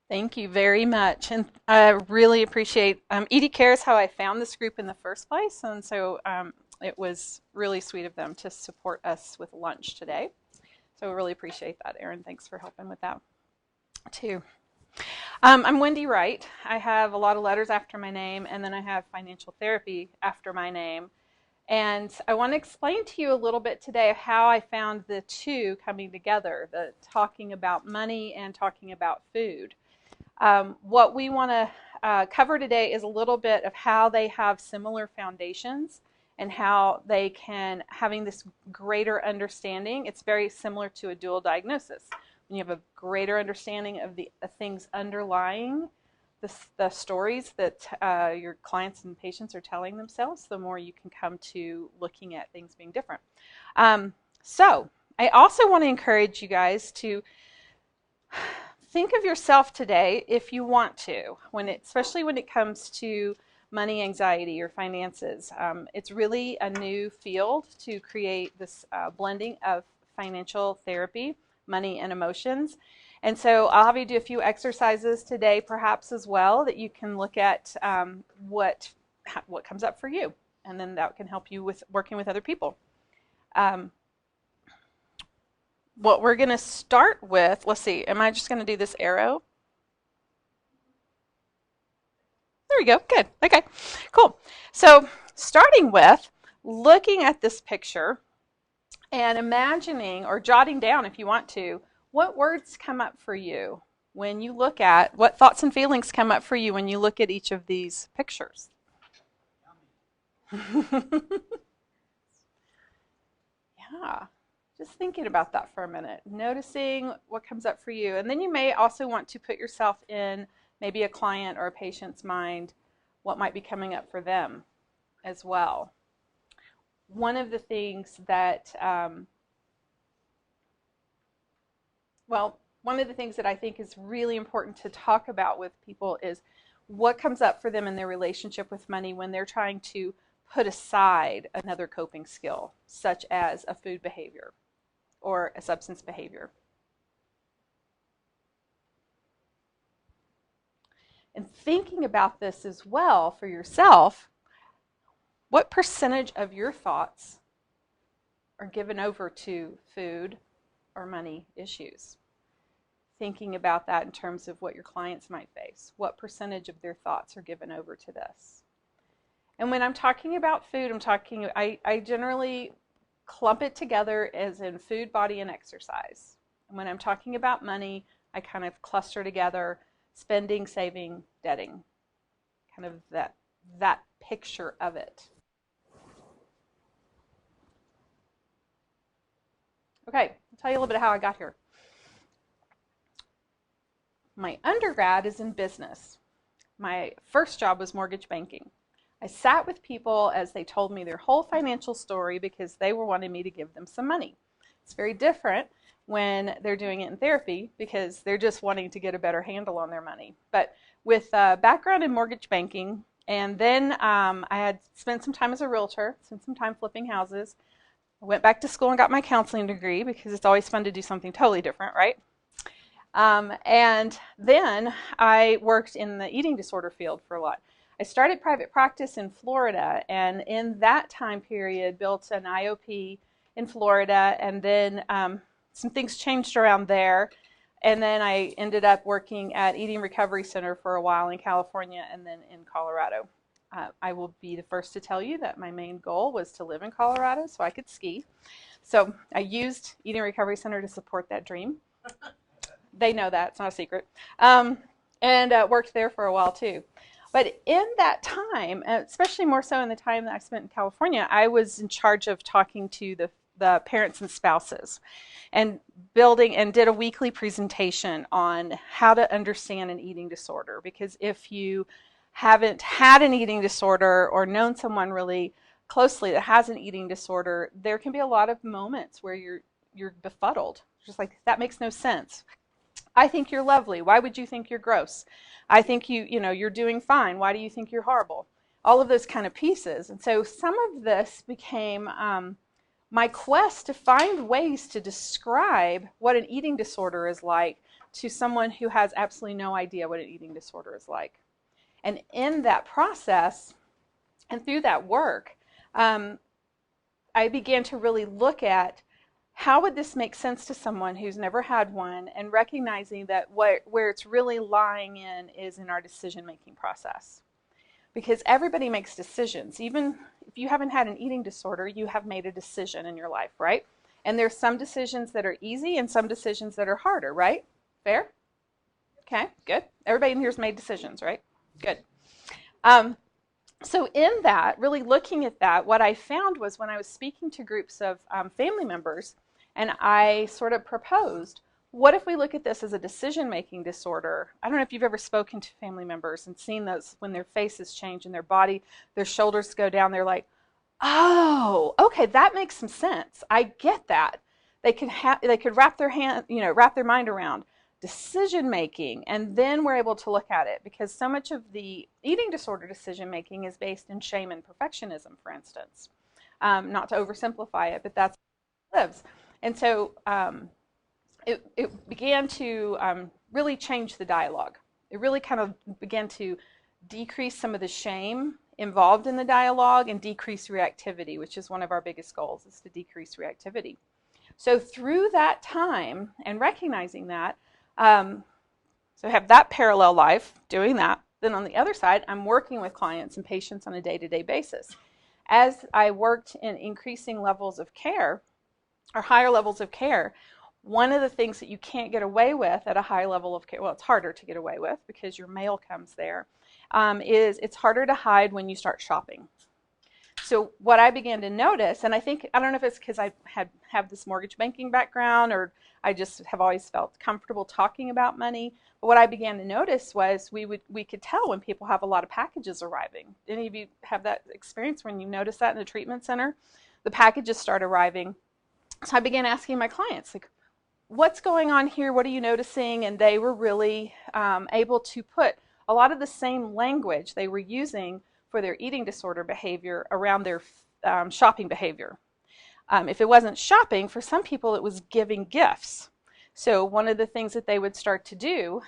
Thank you very much. And I really appreciate ED Care is how I found this group in the first place. And so it was really sweet of them to support us with lunch today. So I really appreciate that, Erin. Thanks for helping with that too. I'm Wendy Wright. I have a lot of letters after my name, and then I have financial therapy after my name. And I want to explain to you a little bit today of how I found the two coming together, the talking about money and talking about food. What we want to cover today is a little bit of how they have similar foundations and how they can, having this greater understanding, it's very similar to a dual diagnosis. When you have a greater understanding of the things underlying the stories that your clients and patients are telling themselves, the more you can come to looking at things being different. So I also want to encourage you guys to think of yourself today, if you want to, especially when it comes to money anxiety or finances. It's really a new field to create this blending of financial therapy, money, and emotions. And so I'll have you do a few exercises today, perhaps as well, that you can look at what comes up for you, and then that can help you with working with other people. What we're going to start with, let's see, am I just going to do this arrow? There we go, good, okay, cool. So starting with looking at this picture and imagining or jotting down, if you want to, what words come up for you when you look at, what thoughts and feelings come up for you when you look at each of these pictures? Yeah. Just thinking about that for a minute, noticing what comes up for you. And then you may also want to put yourself in maybe a client or a patient's mind, what might be coming up for them as well. One of the things that, one of the things that I think is really important to talk about with people is what comes up for them in their relationship with money when they're trying to put aside another coping skill, such as a food behavior or a substance behavior. And thinking about this as well for yourself, what percentage of your thoughts are given over to food or money issues? Thinking about that in terms of what your clients might face. What percentage of their thoughts are given over to this? And when I'm talking about food, I generally clump it together as in food, body, and exercise. And when I'm talking about money, I kind of cluster together spending, saving, debting. Kind of that picture of it. Okay, I'll tell you a little bit of how I got here. My undergrad is in business. My first job was mortgage banking. I sat with people as they told me their whole financial story because they were wanting me to give them some money. It's very different when they're doing it in therapy because they're just wanting to get a better handle on their money. But with background in mortgage banking, and then I had spent some time as a realtor, spent some time flipping houses. I went back to school and got my counseling degree because it's always fun to do something totally different, right? And then I worked in the eating disorder field for a lot. I started private practice in Florida, and in that time period built an IOP in Florida, and then some things changed around there, and then I ended up working at Eating Recovery Center for a while in California and then in Colorado. I will be the first to tell you that my main goal was to live in Colorado so I could ski. So I used Eating Recovery Center to support that dream. They know that, it's not a secret. And worked there for a while too. But in that time, especially more so in the time that I spent in California, I was in charge of talking to the parents and spouses and building and did a weekly presentation on how to understand an eating disorder. Because if you haven't had an eating disorder or known someone really closely that has an eating disorder, there can be a lot of moments where you're befuddled. Just like, that makes no sense. I think you're lovely. Why would you think you're gross? I think you're doing fine. Why do you think you're horrible? All of those kind of pieces. And so some of this became my quest to find ways to describe what an eating disorder is like to someone who has absolutely no idea what an eating disorder is like. And in that process and through that work, I began to really look at how would this make sense to someone who's never had one, and recognizing that where it's really lying is in our decision-making process. Because everybody makes decisions. Even if you haven't had an eating disorder, you have made a decision in your life, right? And there's some decisions that are easy and some decisions that are harder, right? Fair? Okay, good. Everybody in here's made decisions, right? Good. So in that, really looking at that, what I found was when I was speaking to groups of family members, and I sort of proposed, what if we look at this as a decision-making disorder? I don't know if you've ever spoken to family members and seen those when their faces change and their body, their shoulders go down, they're like, oh, okay, that makes some sense. I get that. They could wrap their mind around decision making, and then we're able to look at it, because so much of the eating disorder decision making is based in shame and perfectionism, for instance. Not to oversimplify it, but that's how it lives. And so it began to really change the dialogue. It really kind of began to decrease some of the shame involved in the dialogue and decrease reactivity, which is one of our biggest goals, is to decrease reactivity. So through that time and recognizing that, so I have that parallel life doing that. Then on the other side, I'm working with clients and patients on a day-to-day basis. As I worked in increasing levels of care, or higher levels of care, one of the things that you can't get away with at a high level of care, well, it's harder to get away with because your mail comes there, is it's harder to hide when you start shopping. So what I began to notice, and I don't know if it's because I have this mortgage banking background, or I just have always felt comfortable talking about money, but what I began to notice was we could tell when people have a lot of packages arriving. Any of you have that experience when you notice that in a treatment center? The packages start arriving. So I began asking my clients, like, what's going on here? What are you noticing? And they were really able to put a lot of the same language they were using for their eating disorder behavior around their shopping behavior. If it wasn't shopping, for some people it was giving gifts. So one of the things that they would start to do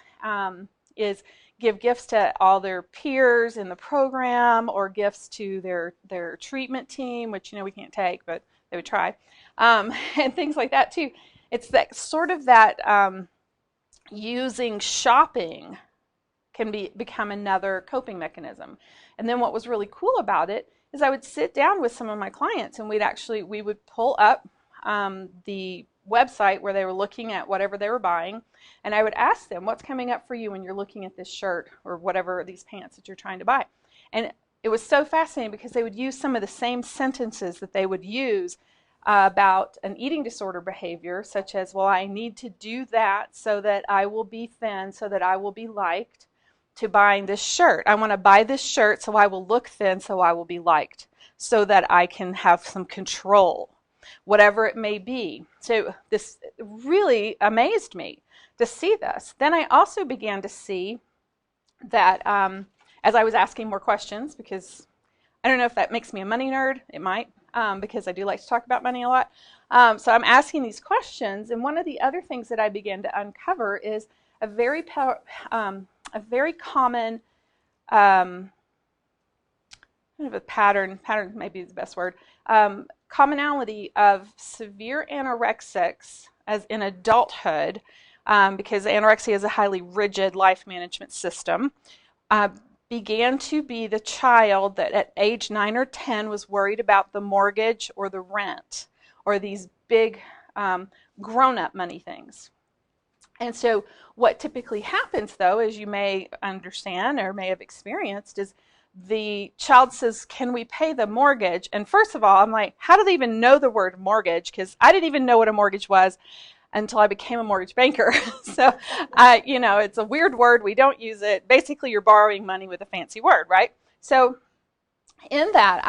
is give gifts to all their peers in the program, or gifts to their treatment team, which we can't take, but they would try, and things like that too. It's that sort of that using shopping can become another coping mechanism. And then what was really cool about it is I would sit down with some of my clients, and we would pull up the website where they were looking at whatever they were buying, and I would ask them, what's coming up for you when you're looking at this shirt or whatever, these pants that you're trying to buy? And it was so fascinating because they would use some of the same sentences that they would use about an eating disorder behavior, such as, well, I need to do that so that I will be thin, so that I will be liked, to buying this shirt. I want to buy this shirt so I will look thin, so I will be liked, so that I can have some control, whatever it may be. So this really amazed me to see this. Then I also began to see that as I was asking more questions, because I don't know if that makes me a money nerd, it might, because I do like to talk about money a lot. So I'm asking these questions, and one of the other things that I began to uncover is a very common kind of a pattern maybe is the best word, commonality of severe anorexics as in adulthood, because anorexia is a highly rigid life management system, began to be the child that at age 9 or 10 was worried about the mortgage or the rent or these big grown-up money things. And so what typically happens, though, as you may understand or may have experienced, is the child says, can we pay the mortgage? And first of all, I'm like, how do they even know the word mortgage? Because I didn't even know what a mortgage was until I became a mortgage banker. So, it's a weird word. We don't use it. Basically, you're borrowing money with a fancy word, right? So in that,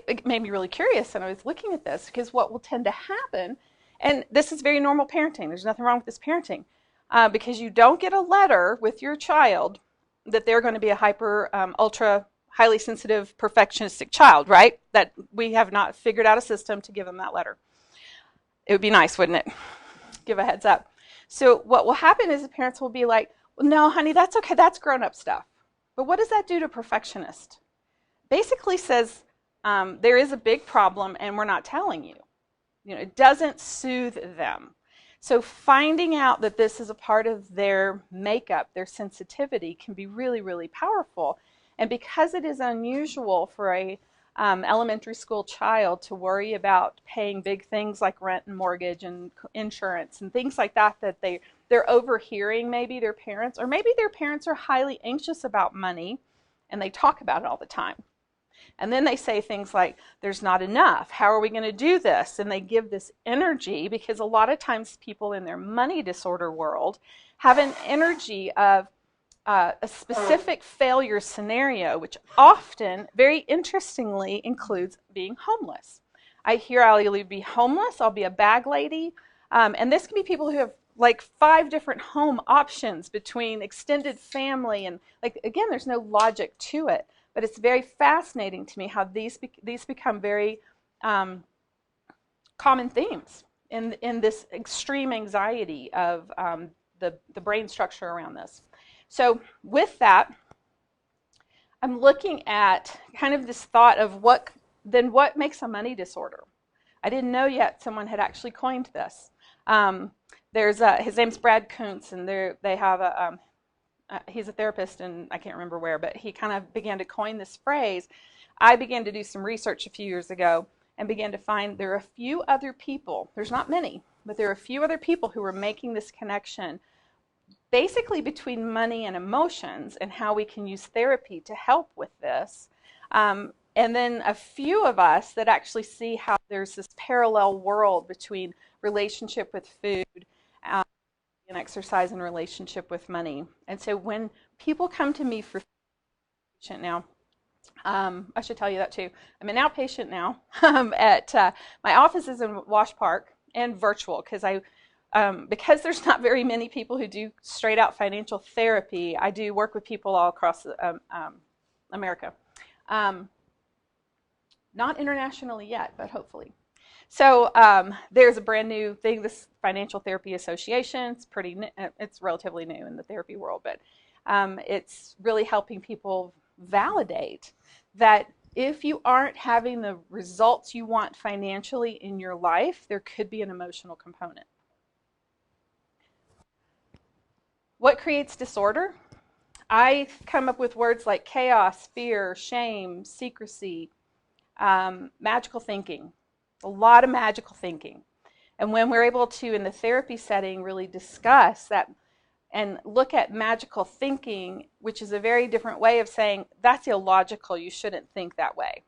it made me really curious, and I was looking at this, because what will tend to happen, and this is very normal parenting. There's nothing wrong with this parenting. Because you don't get a letter with your child that they're going to be a hyper, ultra, highly sensitive, perfectionistic child, right? That we have not figured out a system to give them that letter. It would be nice, wouldn't it? Give a heads up. So what will happen is the parents will be like, well, no, honey, that's okay. That's grown-up stuff. But what does that do to perfectionist? Basically says there is a big problem and we're not telling you. It doesn't soothe them. So finding out that this is a part of their makeup, their sensitivity, can be really, really powerful. And because it is unusual for a elementary school child to worry about paying big things like rent and mortgage and insurance and things like that, that they're overhearing maybe their parents, or maybe their parents are highly anxious about money and they talk about it all the time. And then they say things like, there's not enough. How are we going to do this? And they give this energy, because a lot of times people in their money disorder world have an energy of a specific failure scenario, which often, very interestingly, includes being homeless. I hear I'll either be homeless, I'll be a bag lady, and this can be people who have like 5 different home options between extended family, and like, again, there's no logic to it, but it's very fascinating to me how these become very common themes in this extreme anxiety of the brain structure around this. So with that, I'm looking at kind of this thought of what makes a money disorder. I didn't know yet someone had actually coined this. His name's Brad Kuntz, and they have he's a therapist, and I can't remember where, but he kind of began to coin this phrase. I began to do some research a few years ago and began to find there are a few other people, there's not many, but there are a few other people who are making this connection basically between money and emotions, and how we can use therapy to help with this. And then a few of us that actually see how there's this parallel world between relationship with food and exercise and relationship with money. And so when people come to me for patient now, I should tell you that too. I'm an outpatient now at my office is in Wash Park, and virtual, because there's not very many people who do straight out financial therapy. I do work with people all across America. Not internationally yet, but hopefully. So there's a brand new thing, this Financial Therapy Association. It's relatively new in the therapy world, but it's really helping people validate that if you aren't having the results you want financially in your life, there could be an emotional component. What creates disorder? I come up with words like chaos, fear, shame, secrecy, magical thinking. A lot of magical thinking. And when we're able to, in the therapy setting, really discuss that and look at magical thinking, which is a very different way of saying that's illogical, you shouldn't think that way.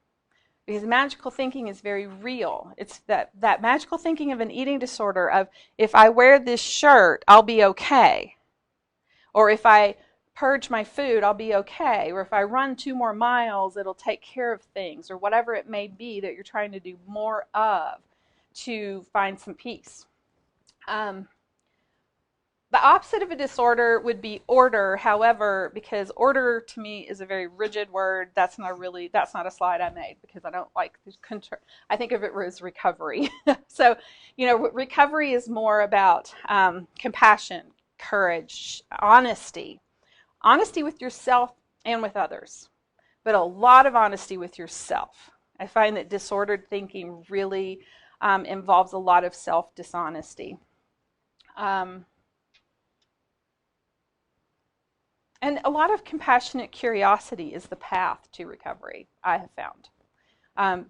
Because magical thinking is very real. It's that magical thinking of an eating disorder of, if I wear this shirt, I'll be okay. Or if I purge my food, I'll be okay. Or if I run 2 more miles, it'll take care of things. Or whatever it may be that you're trying to do more of to find some peace. The opposite of a disorder would be order. However, because order to me is a very rigid word, that's not a slide I made, because I don't like I think of it as recovery. So, recovery is more about compassion, courage, honesty with yourself and with others, but a lot of honesty with yourself. I find that disordered thinking really involves a lot of self-dishonesty. And a lot of compassionate curiosity is the path to recovery, I have found.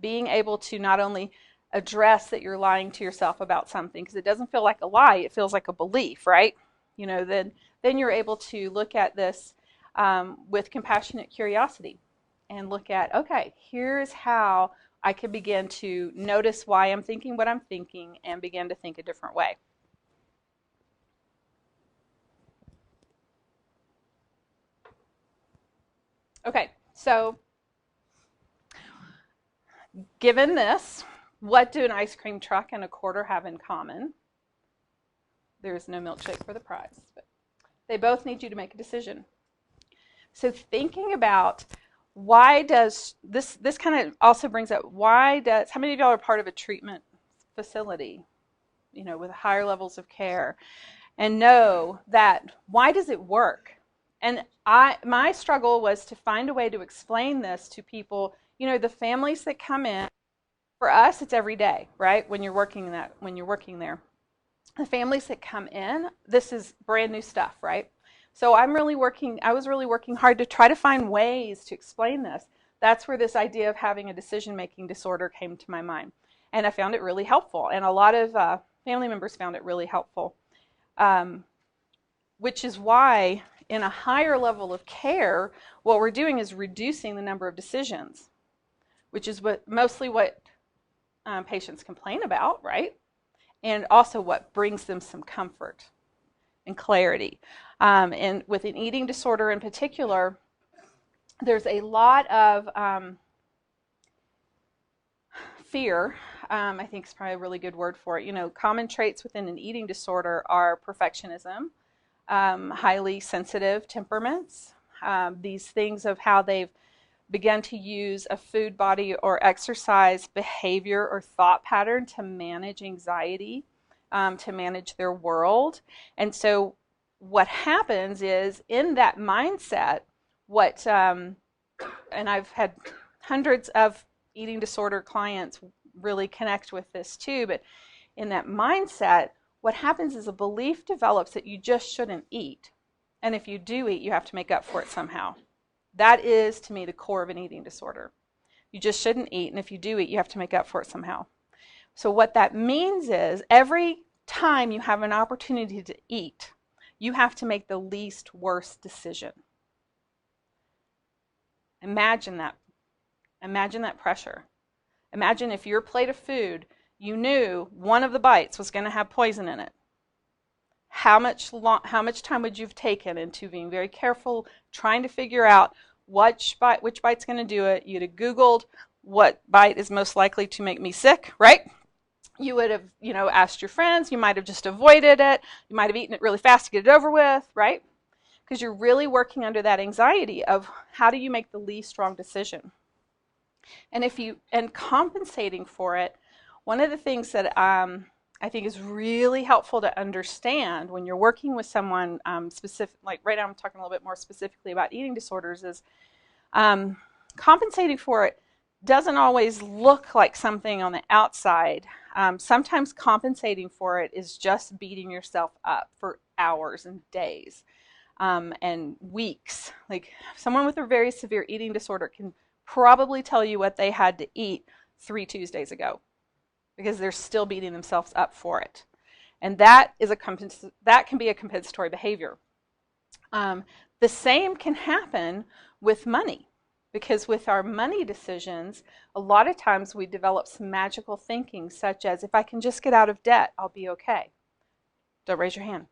Being able to not only address that you're lying to yourself about something, because it doesn't feel like a lie, it feels like a belief, right? Then you're able to look at this with compassionate curiosity and look at, okay, here's how I can begin to notice why I'm thinking what I'm thinking and begin to think a different way. Okay, so given this, what do an ice cream truck and a quarter have in common? There's no milkshake for the prize, but they both need you to make a decision. So thinking about why does this kind of also brings up, how many of y'all are part of a treatment facility, with higher levels of care? and know that why does it work? And my struggle was to find a way to explain this to people, the families that come in. For us, it's every day, right? When you're working there. The families that come in, this is brand new stuff, right? So I was really working hard to try to find ways to explain this. That's where this idea of having a decision-making disorder came to my mind. And I found it really helpful. And a lot of family members found it really helpful, which is why in a higher level of care, what we're doing is reducing the number of decisions, which is mostly what patients complain about, right? And also what brings them some comfort and clarity. And with an eating disorder in particular, there's a lot of fear. I think is probably a really good word for it. Common traits within an eating disorder are perfectionism, highly sensitive temperaments, these things of how they've begun to use a food, body, or exercise behavior or thought pattern to manage anxiety, to manage their world. And so what happens is in that mindset, and I've had hundreds of eating disorder clients really connect with this too, but in that mindset, what happens is a belief develops that you just shouldn't eat. And if you do eat, you have to make up for it somehow. That is, to me, the core of an eating disorder. You just shouldn't eat, and if you do eat, you have to make up for it somehow. So what that means is every time you have an opportunity to eat, you have to make the least worst decision. Imagine that. Imagine that pressure. Imagine if your plate of food, you knew one of the bites was going to have poison in it. How much time would you have taken into being very careful, trying to figure out which bite's going to do it? You'd have Googled what bite is most likely to make me sick, right? You would have, asked your friends. You might have just avoided it. You might have eaten it really fast to get it over with, right? Because you're really working under that anxiety of how do you make the least wrong decision. And compensating for it, one of the things that I think is really helpful to understand when you're working with someone specific, like right now I'm talking a little bit more specifically about eating disorders, is compensating for it doesn't always look like something on the outside. Sometimes compensating for it is just beating yourself up for hours and days and weeks. Like someone with a very severe eating disorder can probably tell you what they had to eat 3 Tuesdays ago, because they're still beating themselves up for it. And that can be a compensatory behavior. The same can happen with money, because with our money decisions, a lot of times we develop some magical thinking, such as, if I can just get out of debt, I'll be okay. Don't raise your hand.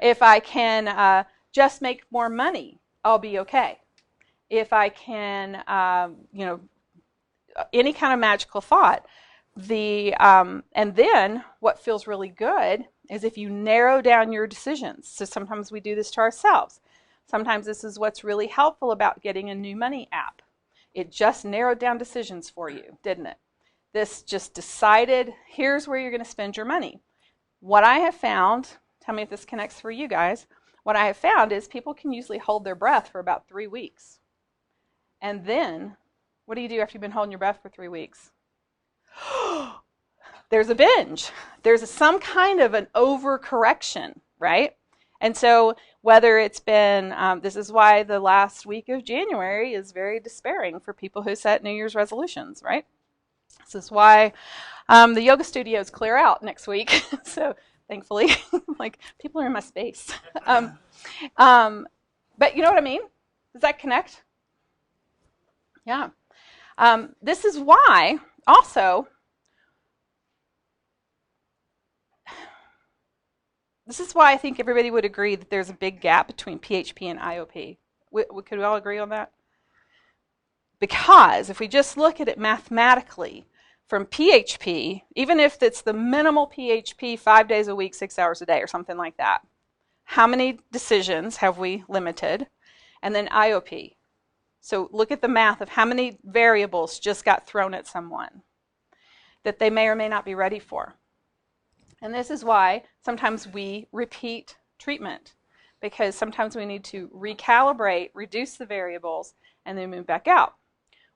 If I can just make more money, I'll be okay. If I can, any kind of magical thought. And then what feels really good is if you narrow down your decisions. So sometimes we do this to ourselves. Sometimes this is what's really helpful about getting a new money app. It just narrowed down decisions for you, didn't it? This just decided, here's where you're going to spend your money. What I have found, tell me if this connects for you guys, what I have found is people can usually hold their breath for about 3 weeks. And then, what do you do after you've been holding your breath for 3 weeks? There's a binge. There's some kind of an overcorrection, right? And so whether it's been, this is why the last week of January is very despairing for people who set New Year's resolutions, right? This is why the yoga studios clear out next week. So thankfully, like, people are in my space. But you know what I mean? Does that connect? Yeah. This is why also, this is why I think everybody would agree that there's a big gap between PHP and IOP. Could we all agree on that? Because if we just look at it mathematically, from PHP, even if it's the minimal PHP 5 days a week, 6 hours a day or something like that, how many decisions have we limited? And then IOP. So look at the math of how many variables just got thrown at someone that they may or may not be ready for. And this is why sometimes we repeat treatment, because sometimes we need to recalibrate, reduce the variables, and then move back out.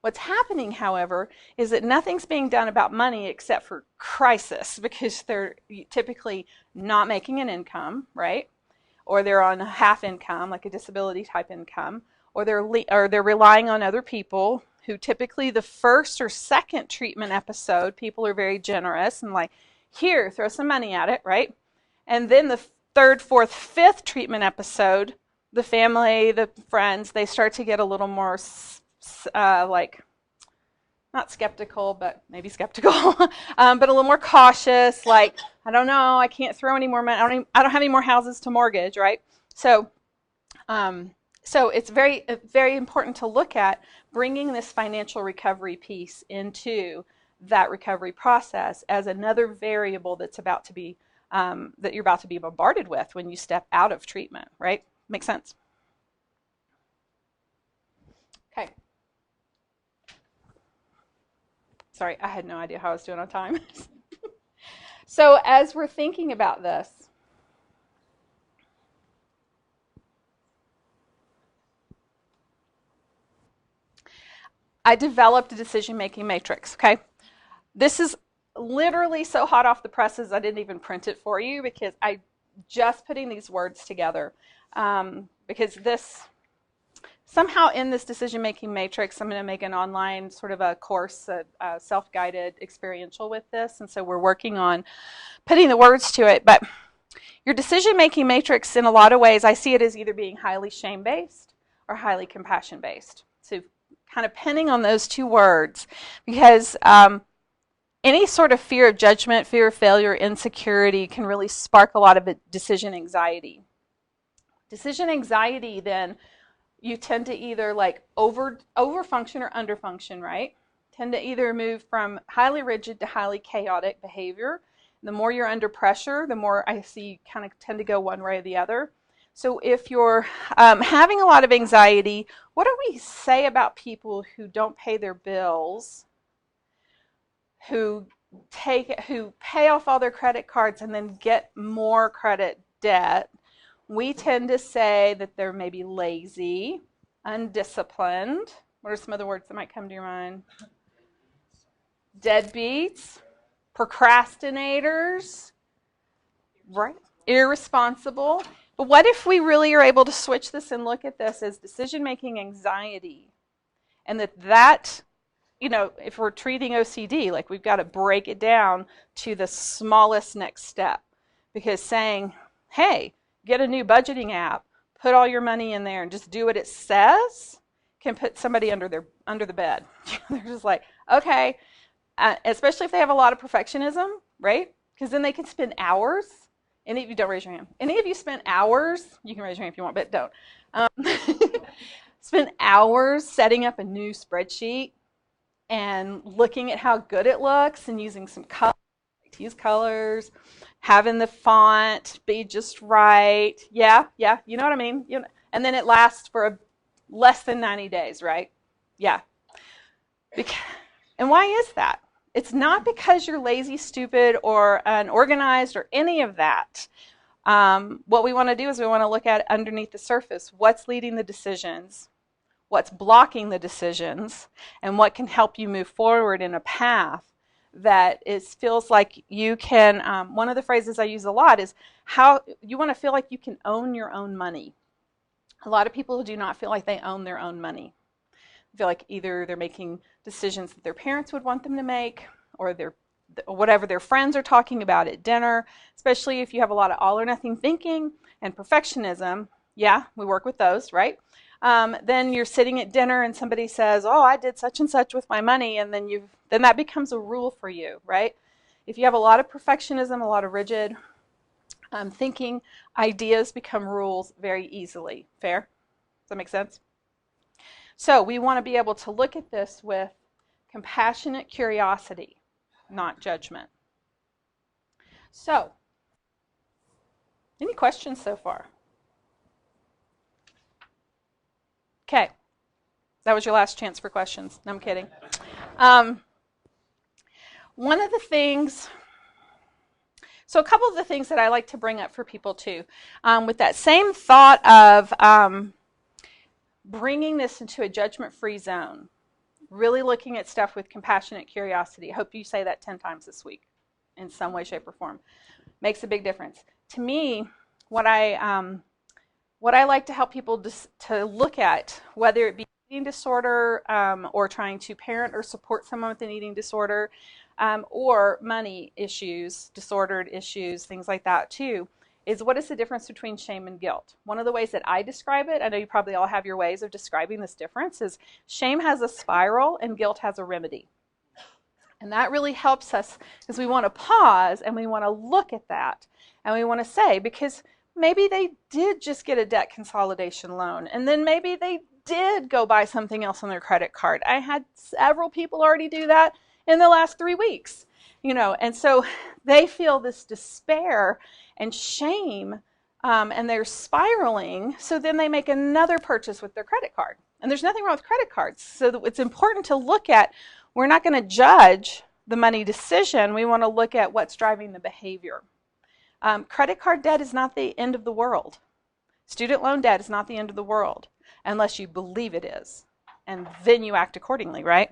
What's happening, however, is that nothing's being done about money except for crisis, because they're typically not making an income, right? Or they're on a half income, like a disability type income, or they're relying on other people who typically the first or second treatment episode, people are very generous and like, here, throw some money at it, right? And then the third, fourth, fifth treatment episode, the family, the friends, they start to get a little more like, not skeptical, but maybe skeptical, but a little more cautious, like, I don't know, I can't throw any more money, I don't have any more houses to mortgage, right? So it's very, very important to look at bringing this financial recovery piece into that recovery process as another variable that's about to be, that you're about to be bombarded with when you step out of treatment, right? Makes sense? Okay. Sorry, I had no idea how I was doing on time. So as we're thinking about this, I developed a decision-making matrix, okay? This is literally so hot off the presses, I didn't even print it for you because I just putting these words together. Because this, somehow in this decision-making matrix, I'm going to make an online sort of a course, a self-guided experiential with this. And so we're working on putting the words to it. But your decision-making matrix, in a lot of ways, I see it as either being highly shame-based or highly compassion-based. So kind of pinning on those two words, because any sort of fear of judgment, fear of failure, insecurity can really spark a lot of decision anxiety. Decision anxiety, then, you tend to either like over function or under function, right? Tend to either move from highly rigid to highly chaotic behavior. The more you're under pressure, the more I see you kind of tend to go one way or the other. So if you're having a lot of anxiety, what do we say about people who don't pay their bills, who pay off all their credit cards and then get more credit debt? We tend to say that they're maybe lazy, undisciplined. What are some other words that might come to your mind? Deadbeats, procrastinators, right? Irresponsible. But what if we really are able to switch this and look at this as decision-making anxiety? And that, you know, if we're treating OCD, like we've got to break it down to the smallest next step. Because saying, hey, get a new budgeting app, put all your money in there and just do what it says, can put somebody under the bed. They're just like, okay, especially if they have a lot of perfectionism, right? Because then they can spend hours. Any of you, don't raise your hand. Any of you spend hours, you can raise your hand if you want, but don't. Spend hours setting up a new spreadsheet and looking at how good it looks and using some colors, to use colors, having the font be just right. Yeah, you know what I mean? You know, and then it lasts for less than 90 days, right? Yeah. And why is that? It's not because you're lazy, stupid, or unorganized, or any of that. What we want to do is we want to look at underneath the surface. What's leading the decisions? What's blocking the decisions? And what can help you move forward in a path that feels like you can, one of the phrases I use a lot is how you want to feel like you can own your own money. A lot of people do not feel like they own their own money. They feel like either they're making decisions that their parents would want them to make, or whatever their friends are talking about at dinner, especially if you have a lot of all or nothing thinking and perfectionism. Yeah, we work with those, right? Then you're sitting at dinner and somebody says, oh, I did such and such with my money, and then that becomes a rule for you, right? If you have a lot of perfectionism, a lot of rigid thinking, ideas become rules very easily. Fair? Does that make sense? So we want to be able to look at this with compassionate curiosity, not judgment. So, any questions so far? Okay, that was your last chance for questions. No, I'm kidding. One of the things, So a couple of the things that I like to bring up for people too, with that same thought of bringing this into a judgment-free zone, really looking at stuff with compassionate curiosity. I hope you say that 10 times this week in some way, shape, or form. Makes a big difference. To me, what I like to help people to look at, whether it be eating disorder or trying to parent or support someone with an eating disorder, or money issues, disordered issues, things like that too, is what is the difference between shame and guilt? One of the ways that I describe it, I know you probably all have your ways of describing this difference, is shame has a spiral and guilt has a remedy. And that really helps us because we want to pause and we want to look at that and we want to say, because maybe they did just get a debt consolidation loan and then maybe they did go buy something else on their credit card. I had several people already do that in the last 3 weeks, and so they feel this despair and shame, and they're spiraling. So then they make another purchase with their credit card. And there's nothing wrong with credit cards. So it's important to look at, we're not going to judge the money decision. We want to look at what's driving the behavior. Credit card debt is not the end of the world. Student loan debt is not the end of the world unless you believe it is. And then you act accordingly, right?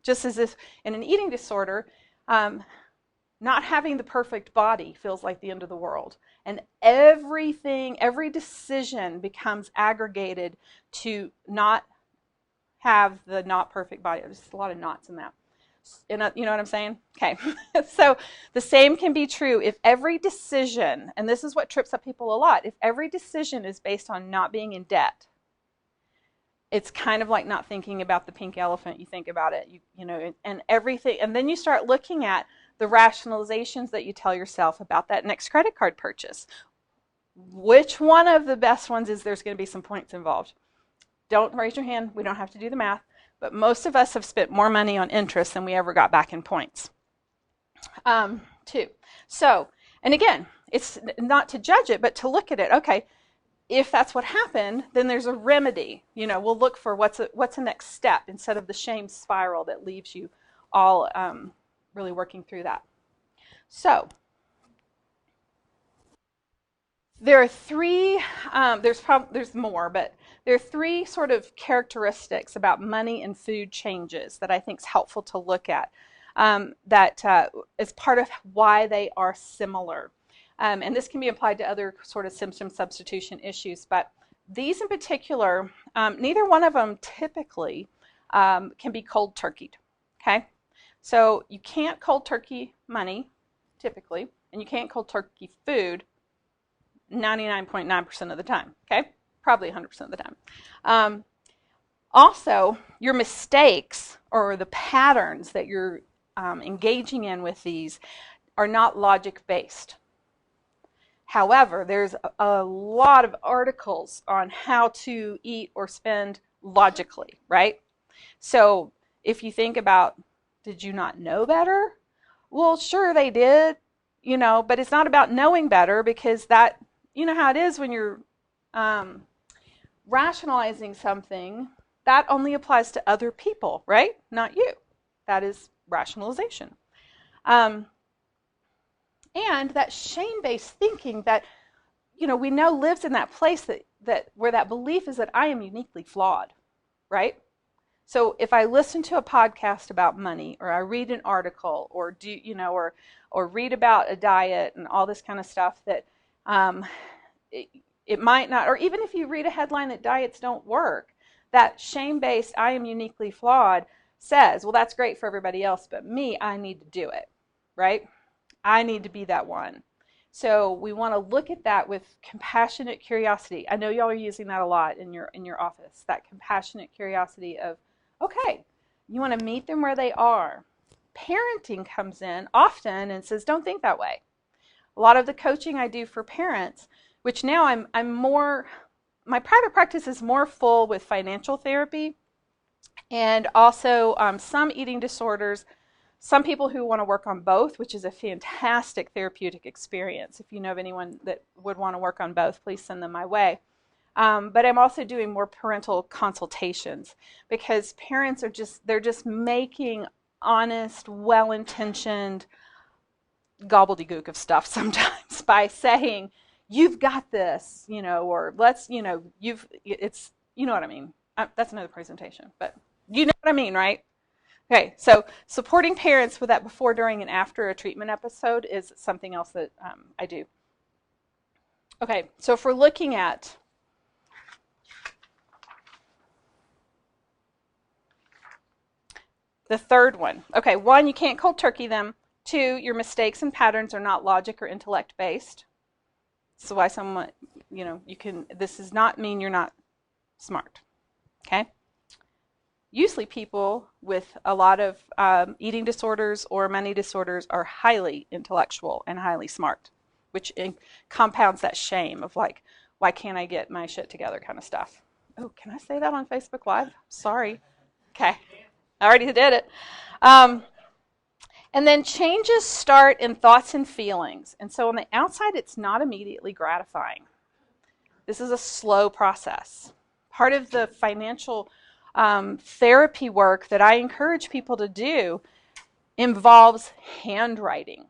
Just as if in an eating disorder, not having the perfect body feels like the end of the world. And every decision becomes aggregated to not have the not perfect body. There's a lot of knots in that. You know what I'm saying? Okay. So the same can be true if every decision, and this is what trips up people a lot, if every decision is based on not being in debt, it's kind of like not thinking about the pink elephant. You think about it, and everything, and then you start looking at the rationalizations that you tell yourself about that next credit card purchase. Which one of the best ones is there's going to be some points involved? Don't raise your hand. We don't have to do the math. But most of us have spent more money on interest than we ever got back in points. Too. So, and again, it's not to judge it, but to look at it. Okay, if that's what happened, then there's a remedy. We'll look for what's the next step instead of the shame spiral that leaves you all really working through that. So there are three, there's more, but there are three sort of characteristics about money and food changes that I think is helpful to look at, that is part of why they are similar. And this can be applied to other sort of symptom substitution issues, but these in particular, neither one of them typically can be cold turkeyed, okay? So you can't cold turkey money, typically, and you can't cold turkey food 99.9% of the time, okay? Probably 100% of the time. Also, your mistakes or the patterns that you're engaging in with these are not logic-based. However, there's a lot of articles on how to eat or spend logically, right? So if you think about, did you not know better? Well, sure they did, but it's not about knowing better, because that, how it is when you're rationalizing something, that only applies to other people, right? Not you. That is rationalization. And that shame-based thinking that, we know lives in that place that where that belief is that I am uniquely flawed, right? So if I listen to a podcast about money, or I read an article, or or read about a diet and all this kind of stuff, that it might not, or even if you read a headline that diets don't work, that shame-based I am uniquely flawed says, well, that's great for everybody else, but me, I need to do it, right? I need to be that one. So we want to look at that with compassionate curiosity. I know y'all are using that a lot in your office, that compassionate curiosity of, okay, you want to meet them where they are. Parenting comes in often and says, don't think that way. A lot of the coaching I do for parents, which now I'm more, my private practice is more full with financial therapy, and also some eating disorders, some people who want to work on both, which is a fantastic therapeutic experience. If you know of anyone that would want to work on both, please send them my way. But I'm also doing more parental consultations, because parents are they're just making honest, well-intentioned, gobbledygook of stuff sometimes by saying, you've got this, or let's, you know what I mean. That's another presentation, but you know what I mean, right? Okay, so supporting parents with that before, during, and after a treatment episode is something else that I do. Okay, so if we're looking at the third one, okay, 1, you can't cold turkey them. 2, your mistakes and patterns are not logic or intellect based. So why someone, this does not mean you're not smart, okay? Usually people with a lot of eating disorders or money disorders are highly intellectual and highly smart, which compounds that shame of like, why can't I get my shit together kind of stuff. Oh, can I say that on Facebook Live? Sorry. Okay. I already did it. And then changes start in thoughts and feelings. And so on the outside, it's not immediately gratifying. This is a slow process. Part of the financial therapy work that I encourage people to do involves handwriting,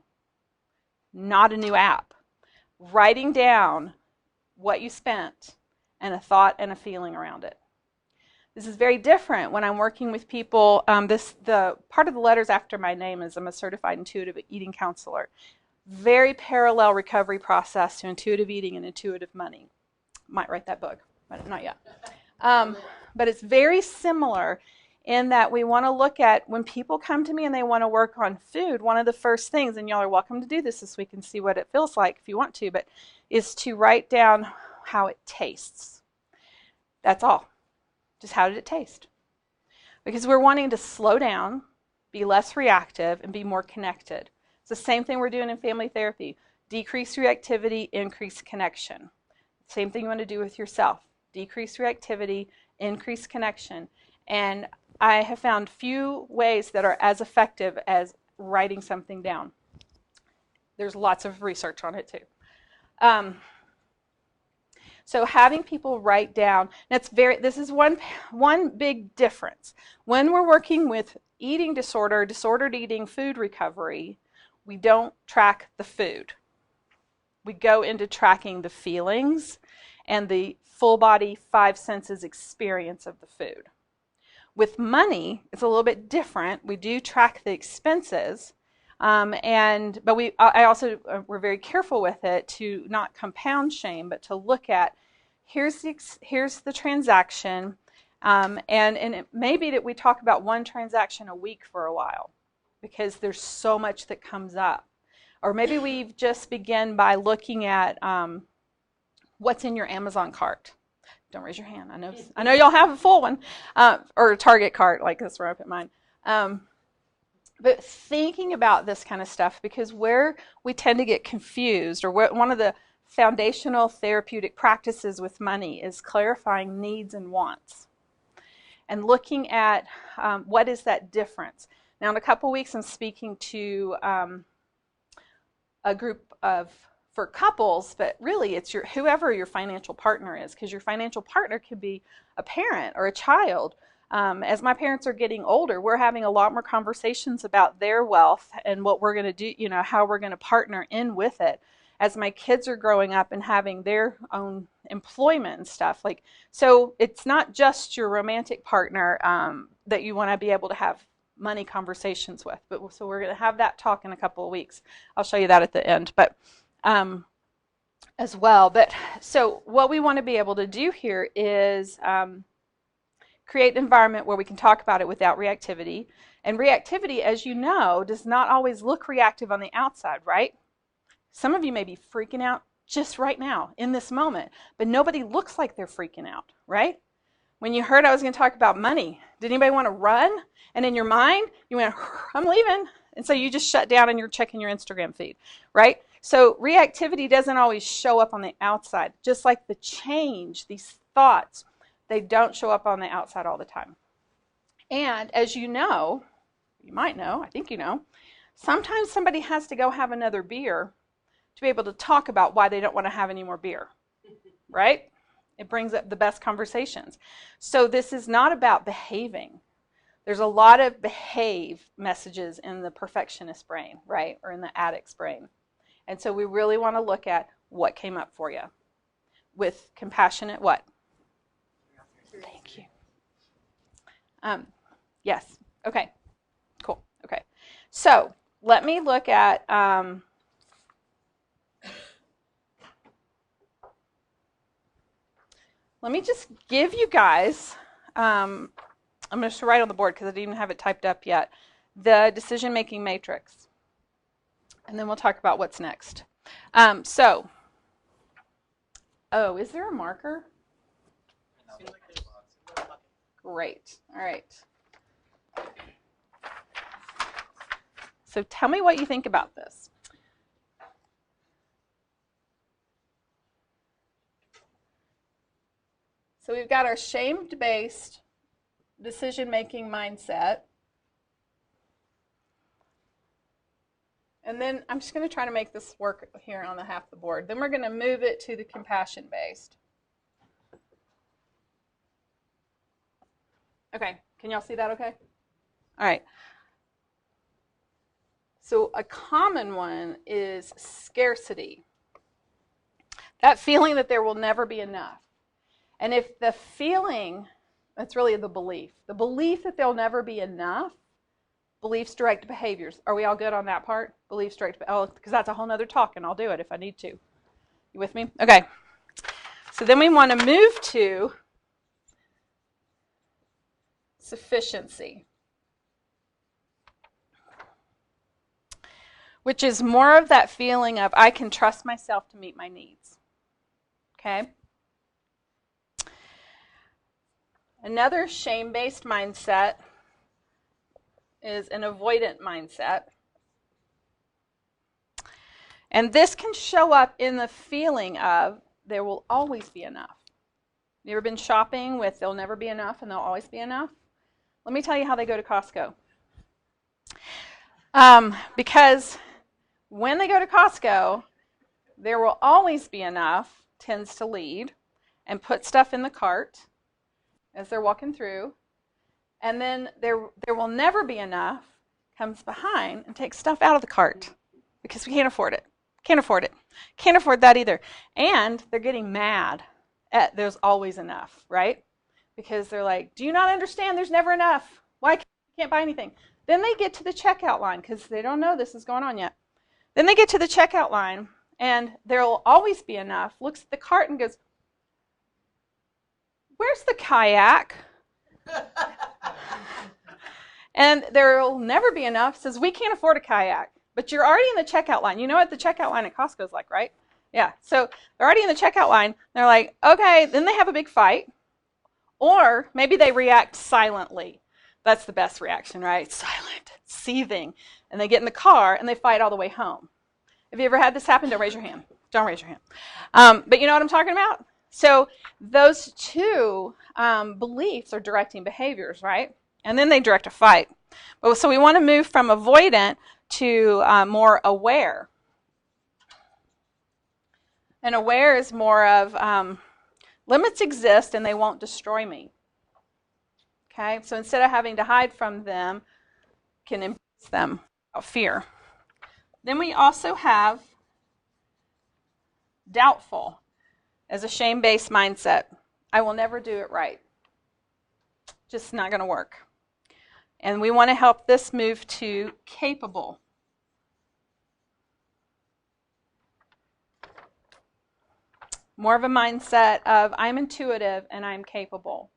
not a new app. Writing down what you spent and a thought and a feeling around it. This is very different when I'm working with people. The part of the letters after my name is I'm a certified intuitive eating counselor. Very parallel recovery process to intuitive eating and intuitive money. Might write that book, but not yet. But it's very similar in that we want to look at when people come to me and they want to work on food, one of the first things, and y'all are welcome to do this week and see what it feels like if you want to, but is to write down how it tastes. That's all. Just how did it taste? Because we're wanting to slow down, be less reactive, and be more connected. It's the same thing we're doing in family therapy. Decrease reactivity, increase connection. Same thing you want to do with yourself. Decrease reactivity, increase connection. And I have found few ways that are as effective as writing something down. There's lots of research on it too. So having people write down, this is one big difference. When we're working with eating disorder, disordered eating, food recovery, we don't track the food. We go into tracking the feelings and the full body 5 senses experience of the food. With money, it's a little bit different. We do track the expenses, but we're very careful with it to not compound shame, but to look at here's the transaction, and it may be that we talk about one transaction a week for a while because there's so much that comes up. Or maybe we just begin by looking at what's in your Amazon cart. Don't raise your hand. I know y'all have a full one, or a Target cart, like that's where I put mine. But thinking about this kind of stuff, because where we tend to get confused, or one of the foundational therapeutic practices with money is clarifying needs and wants, and looking at what is that difference. Now, in a couple weeks, I'm speaking to a group for couples, but really it's whoever your financial partner is, because your financial partner could be a parent or a child. As my parents are getting older, we're having a lot more conversations about their wealth and what we're going to do, how we're going to partner in with it. As my kids are growing up and having their own employment and stuff, so it's not just your romantic partner that you want to be able to have money conversations with. But so we're going to have that talk in a couple of weeks. I'll show you that at the end, but as well. But so what we want to be able to do here is create an environment where we can talk about it without reactivity. And reactivity, as you know, does not always look reactive on the outside, right? Some of you may be freaking out just right now in this moment, but nobody looks like they're freaking out, right? When you heard I was going to talk about money, did anybody want to run? And in your mind, you went, I'm leaving. And so you just shut down and you're checking your Instagram feed, right? So reactivity doesn't always show up on the outside. Just like the change, these thoughts, they don't show up on the outside all the time. And as you know, you might know, I think you know, sometimes somebody has to go have another beer to be able to talk about why they don't want to have any more beer, right? It brings up the best conversations. So this is not about behaving. There's a lot of behave messages in the perfectionist brain, right, or in the addict's brain. And so we really want to look at what came up for you with compassionate what? Thank you. Yes. Okay. Cool. Okay. So let me look at let me just give you guys, I'm going to write on the board because I didn't even have it typed up yet, the decision-making matrix. And then we'll talk about what's next. Oh, is there a marker? Great. All right. So tell me what you think about this. So we've got our shame-based decision-making mindset. And then I'm just going to try to make this work here on the half the board. Then we're going to move it to the compassion-based. Okay, can y'all see that okay? All right. So a common one is scarcity. That feeling that there will never be enough. And if the feeling, that's really the belief that there'll never be enough, beliefs direct behaviors. Are we all good on that part? Beliefs direct, oh, because that's a whole nother talk, and I'll do it if I need to. You with me? Okay. So then we want to move to sufficiency, which is more of that feeling of I can trust myself to meet my needs. Okay? Another shame-based mindset is an avoidant mindset. And this can show up in the feeling of there will always be enough. You ever been shopping with there'll never be enough and there'll always be enough? Let me tell you how they go to Costco. Because when they go to Costco, there will always be enough tends to lead and put stuff in the cart as they're walking through. And then there will never be enough comes behind and takes stuff out of the cart because we can't afford it. Can't afford it. Can't afford that either. And they're getting mad at there's always enough, right? Because they're like, do you not understand there's never enough? Why can't buy anything? Then they get to the checkout line because they don't know this is going on yet. Then they get to the checkout line and there will always be enough, looks at the cart and goes, where's the kayak? And there will never be enough, says we can't afford a kayak. But you're already in the checkout line. You know what the checkout line at Costco is like, right? Yeah, so they're already in the checkout line. They're like, okay, then they have a big fight. Or maybe they react silently. That's the best reaction, right? Silent, seething. And they get in the car and they fight all the way home. Have you ever had this happen? Don't raise your hand. Don't raise your hand. But you know what I'm talking about? So those two beliefs are directing behaviors, right? And then they direct a fight. So we want to move from avoidant to more aware. And aware is more of limits exist and they won't destroy me. Okay, so instead of having to hide from them, can embrace them without fear. Then we also have doubtful as a shame-based mindset. I will never do it right. Just not going to work. And we want to help this move to capable. More of a mindset of I'm intuitive and I'm capable.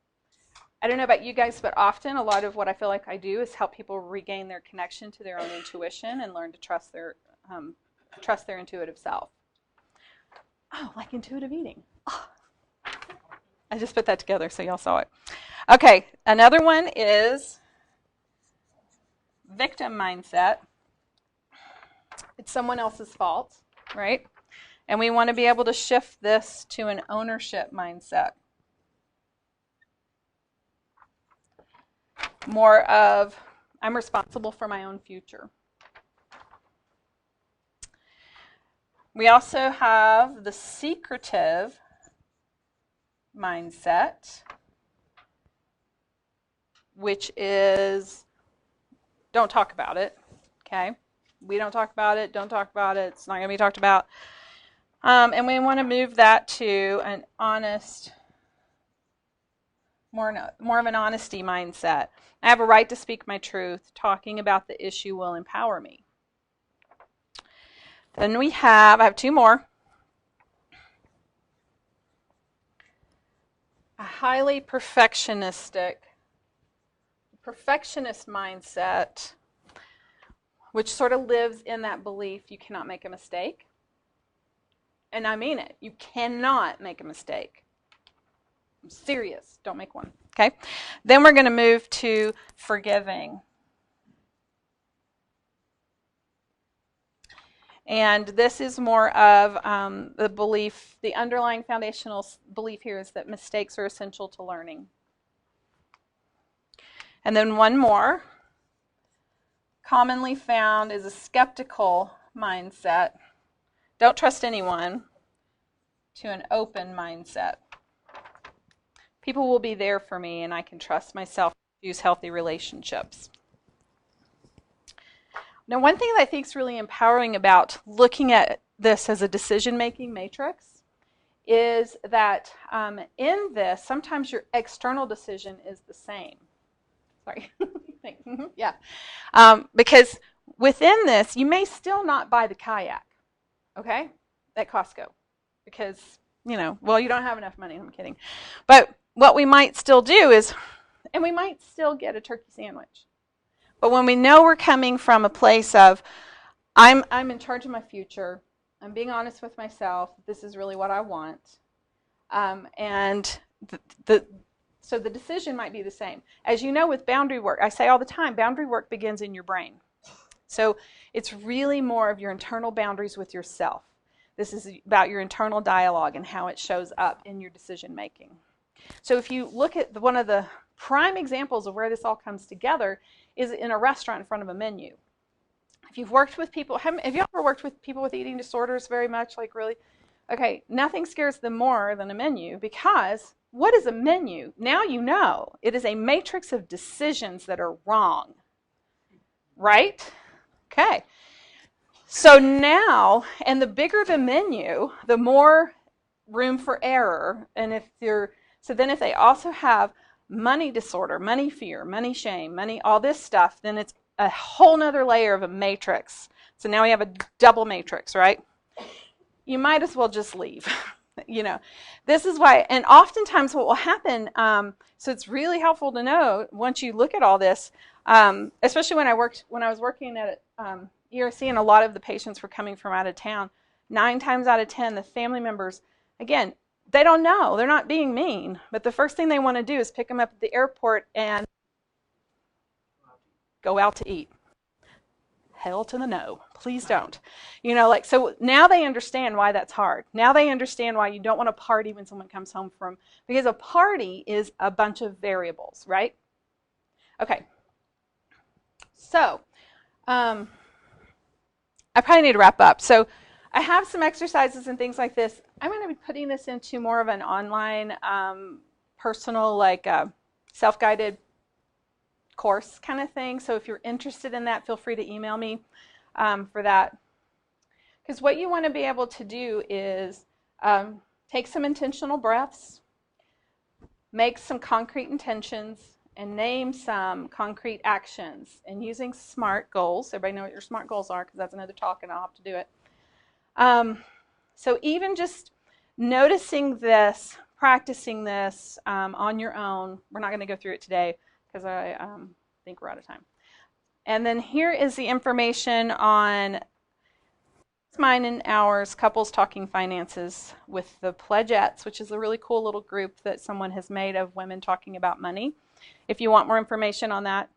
I don't know about you guys, but often a lot of what I feel like I do is help people regain their connection to their own intuition and learn to trust their intuitive self. Oh, like intuitive eating. Oh. I just put that together so y'all saw it. Okay, another one is victim mindset. It's someone else's fault, right? And we want to be able to shift this to an ownership mindset. More of, I'm responsible for my own future. We also have the secretive mindset. which is don't talk about it, okay? We don't talk about it, don't talk about it, it's not going to be talked about. And we want to move that to an honest, more of an honesty mindset. I have a right to speak my truth. Talking about the issue will empower me. Then I have two more. A highly perfectionist mindset, which sort of lives in that belief you cannot make a mistake. And I mean it. You cannot make a mistake. I'm serious. Don't make one. Okay? Then we're going to move to forgiving. And this is more of the belief, the underlying foundational belief here is that mistakes are essential to learning. And then one more, commonly found is a skeptical mindset. Don't trust anyone, to an open mindset. People will be there for me and I can trust myself to use healthy relationships. Now, one thing that I think is really empowering about looking at this as a decision-making matrix is that in this, sometimes your external decision is the same. Sorry. Yeah. Because within this, you may still not buy the kayak, okay, at Costco. Because, well, you don't have enough money. I'm kidding. But what we might still do is, and we might still get a turkey sandwich. But when we know we're coming from a place of, I'm in charge of my future, I'm being honest with myself, this is really what I want, and so the decision might be the same. As you know with boundary work, I say all the time, boundary work begins in your brain. So it's really more of your internal boundaries with yourself. This is about your internal dialogue and how it shows up in your decision making. So if you look at one of the prime examples of where this all comes together is in a restaurant in front of a menu. If you've worked with people, have you ever worked with people with eating disorders very much? Like really? Okay, nothing scares them more than a menu, because what is a menu? Now you know. It is a matrix of decisions that are wrong. Right? Okay. So now, and the bigger the menu, the more room for error. And so then if they also have money disorder, money fear, money shame, money, all this stuff, then it's a whole nother layer of a matrix. So now we have a double matrix, right? You might as well just leave. This is why, and oftentimes what will happen, so it's really helpful to know once you look at all this, especially when I was working at ERC and a lot of the patients were coming from out of town, 9 times out of 10, the family members, again, they don't know. They're not being mean. But the first thing they want to do is pick them up at the airport and go out to eat. Hell to the no. Please don't. So now they understand why that's hard. Now they understand why you don't want to party when someone comes home because a party is a bunch of variables, right? Okay. So, I probably need to wrap up. So I have some exercises and things like this. I'm going to be putting this into more of an online, personal, self-guided course kind of thing. So if you're interested in that, feel free to email me for that. Because what you want to be able to do is take some intentional breaths, make some concrete intentions, and name some concrete actions. And using SMART goals. Everybody know what your SMART goals are, because that's another talk and I'll have to do it. So even just noticing this, practicing this on your own. We're not going to go through it today because I think we're out of time. And then here is the information on mine and ours, Couples Talking Finances with the Pledgettes, which is a really cool little group that someone has made of women talking about money. If you want more information on that,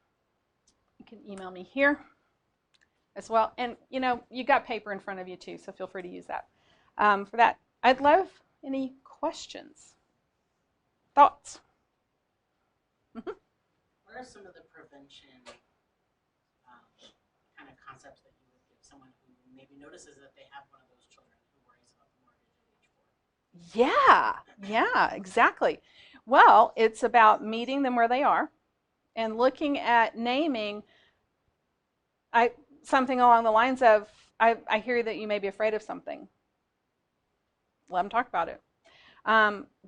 you can email me here as well. And, you got paper in front of you too, so feel free to use that. For that, I'd love any questions, thoughts. Mm-hmm. What are some of the prevention kind of concepts that you would give someone who maybe notices that they have one of those children who worries about the mortgage at age 4? Yeah, exactly. Well, it's about meeting them where they are and looking at naming, something along the lines of, I hear that you may be afraid of something. Let them talk about it.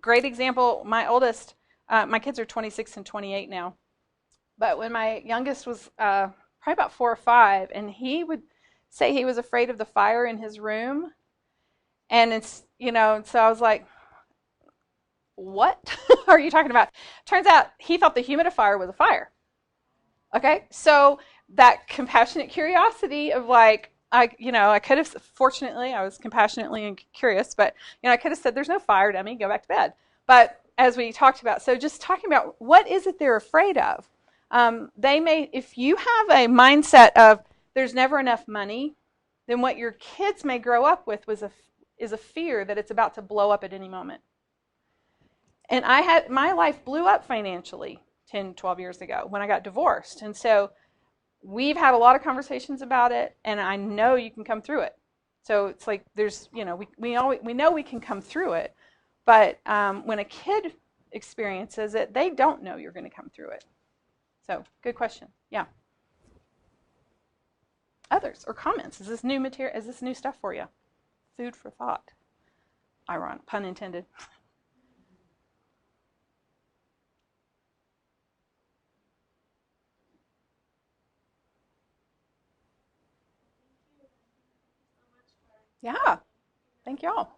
Great example, my oldest, my kids are 26 and 28 now, but when my youngest was probably about 4 or 5, and he would say he was afraid of the fire in his room, and it's, so I was like, what are you talking about? Turns out he thought the humidifier was a fire. Okay, so that compassionate curiosity of like, I could have, fortunately, I was compassionately and curious, but, I could have said, there's no fire, dummy, go back to bed. But as we talked about, so just talking about what is it they're afraid of. They may, if you have a mindset of there's never enough money, then what your kids may grow up with is a fear that it's about to blow up at any moment. And my life blew up financially 10, 12 years ago when I got divorced. And so we've had a lot of conversations about it, and I know you can come through it. So it's like there's, we know we can come through it, but when a kid experiences it, they don't know you're going to come through it. So good question. Yeah. Others or comments? Is this new material? Is this new stuff for you? Food for thought. Ironic, pun intended. Yeah. Thank y'all.